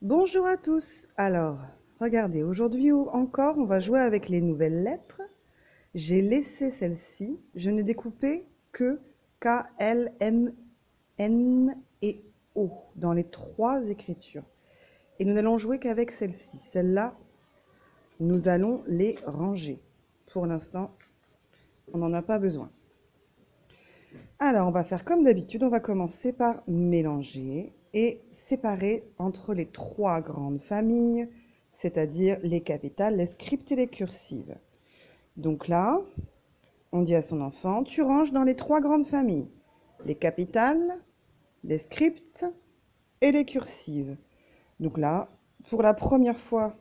Bonjour à tous. Alors, regardez, aujourd'hui encore, on va jouer avec les nouvelles lettres. J'ai laissé celle-ci. Je n'ai découpé que K, L, M, N et O dans les trois écritures. Et nous n'allons jouer qu'avec celle-ci. Celle-là, nous allons les ranger. Pour l'instant, on n'en a pas besoin. Alors, on va faire comme d'habitude. On va commencer par mélanger et séparer entre les trois grandes familles, c'est-à-dire les capitales, les scripts et les cursives. Donc là, on dit à son enfant, tu ranges dans les trois grandes familles, les capitales, les scripts et les cursives. Donc là, pour la première fois,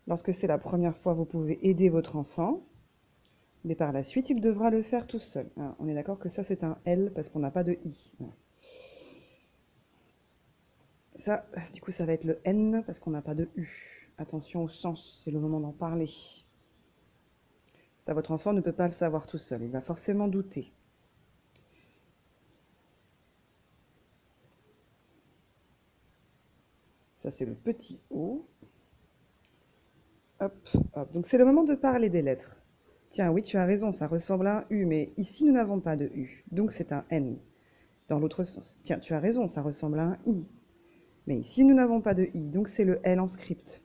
lorsque c'est la première fois, vous pouvez aider votre enfant, mais par la suite, il devra le faire tout seul. Alors, on est d'accord que ça, c'est un L parce qu'on n'a pas de I. Ça, du coup, ça va être le N parce qu'on n'a pas de U. Attention au sens, c'est le moment d'en parler. Ça, votre enfant ne peut pas le savoir tout seul, il va forcément douter. Ça, c'est le petit O. Hop, hop. Donc, c'est le moment de parler des lettres. Tiens, oui, tu as raison, ça ressemble à un U, mais ici, nous n'avons pas de U. Donc, c'est un N. Dans l'autre sens. Tiens, tu as raison, ça ressemble à un I. Mais ici, nous n'avons pas de I, donc c'est le L en script.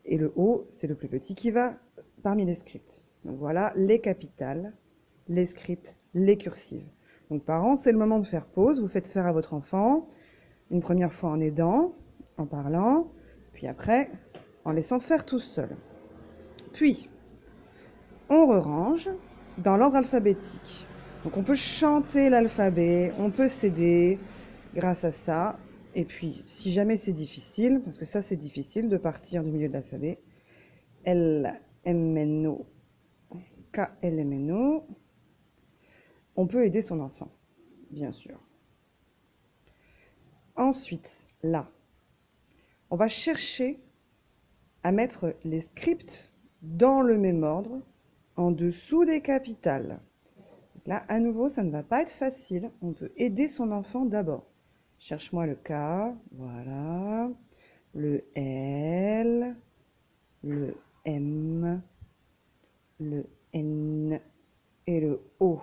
Et le O, c'est le plus petit qui va parmi les scripts. Donc voilà, les capitales, les scripts, les cursives. Donc parents, c'est le moment de faire pause. Vous faites faire à votre enfant, une première fois en aidant, en parlant, puis après, en laissant faire tout seul. Puis, on re-range dans l'ordre alphabétique. Donc on peut chanter l'alphabet, on peut s'aider grâce à ça. Et puis, si jamais c'est difficile, parce que ça c'est difficile de partir du milieu de l'alphabet, L, M, N, O, K, L, M, N, O, on peut aider son enfant, bien sûr. Ensuite, là, on va chercher à mettre les scripts dans le même ordre, en dessous des capitales. Là, à nouveau, ça ne va pas être facile. On peut aider son enfant d'abord. Cherche-moi le K, voilà, le L, le M, le N et le O.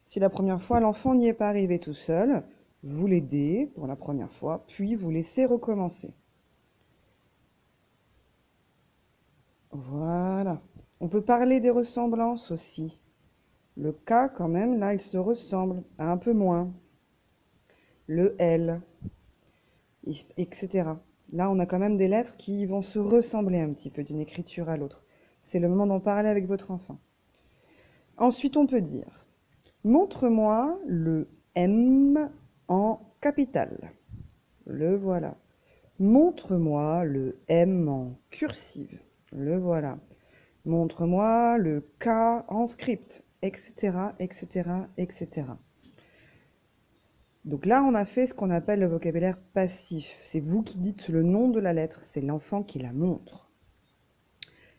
Si la première fois, l'enfant n'y est pas arrivé tout seul, vous l'aidez pour la première fois, puis vous laissez recommencer. Voilà. On peut parler des ressemblances aussi. Le K, quand même, là, il se ressemble, un peu moins. Le L, etc. Là, on a quand même des lettres qui vont se ressembler un petit peu d'une écriture à l'autre. C'est le moment d'en parler avec votre enfant. Ensuite, on peut dire, montre-moi le M en capitale. Le voilà. Montre-moi le M en cursive. Le voilà. Montre-moi le K en script, etc., etc., etc. Donc là, on a fait ce qu'on appelle le vocabulaire passif. C'est vous qui dites le nom de la lettre, c'est l'enfant qui la montre.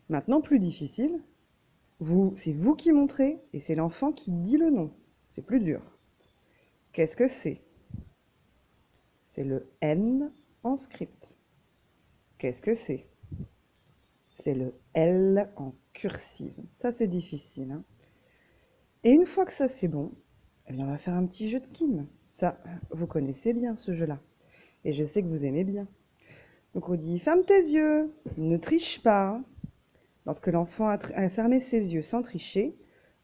Maintenant, plus difficile, c'est vous qui montrez et c'est l'enfant qui dit le nom. C'est plus dur. Qu'est-ce que c'est? C'est le N en script. Qu'est-ce que c'est? C'est le L en cursive. Ça, c'est difficile, hein. Et une fois que ça, c'est bon, eh bien, on va faire un petit jeu de Kim. Ça, vous connaissez bien ce jeu-là. Et je sais que vous aimez bien. Donc on dit, ferme tes yeux, ne triche pas. Lorsque l'enfant a fermé ses yeux sans tricher,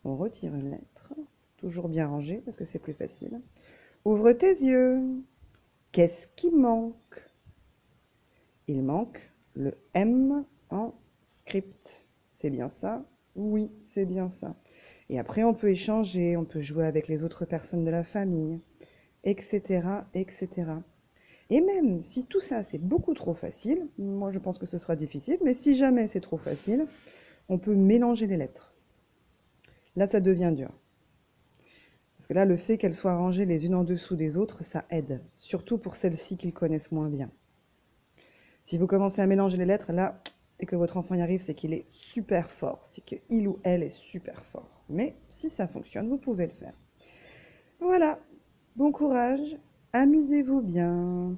on retire une lettre, toujours bien rangée parce que c'est plus facile. Ouvre tes yeux. Qu'est-ce qui manque? Il manque le M en script. C'est bien ça? Oui, c'est bien ça. Et après, on peut échanger, on peut jouer avec les autres personnes de la famille, etc., etc. Et même si tout ça, c'est beaucoup trop facile, moi je pense que ce sera difficile, mais si jamais c'est trop facile, on peut mélanger les lettres. Là, ça devient dur. Parce que là, le fait qu'elles soient rangées les unes en dessous des autres, ça aide. Surtout pour celles-ci qu'ils connaissent moins bien. Si vous commencez à mélanger les lettres, là, et que votre enfant y arrive, c'est qu'il est super fort. C'est qu'il ou elle est super fort. Mais si ça fonctionne, vous pouvez le faire. Voilà. Bon courage. Amusez-vous bien.